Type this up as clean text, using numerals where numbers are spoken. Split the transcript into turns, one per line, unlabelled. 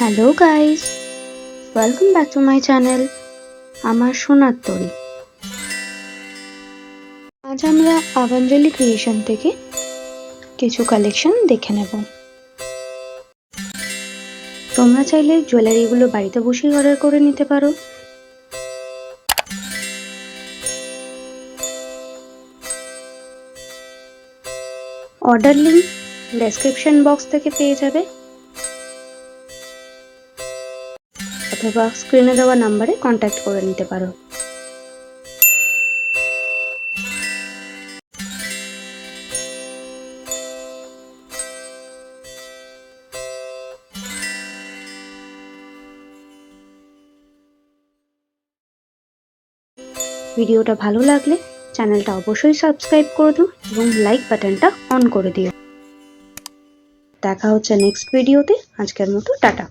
Hello guys, welcome back to my channel আমার সোনার তরী। আজ আমরা আভাঞ্জলি ক্রিয়েশন থেকে কিছু কালেকশন দেখে নেব। তোমরা চাইলে জুয়েলারিগুলো বাড়িতে বসেই অর্ডার করে নিতে পারো। অর্ডার লিংক ডেসক্রিপশন বক্স থেকে পেয়ে যাবে অথবা স্ক্রিনে দেওয়া নাম্বারে কন্ট্যাক্ট করে নিতে পারো। ভিডিওটা ভালো লাগলে চ্যানেলটা অবশ্যই সাবস্ক্রাইব করে দিও এবং লাইক বাটনটা অন করে দিও। দেখা হচ্ছে নেক্সট ভিডিওতে। আজকের মতো টাটা।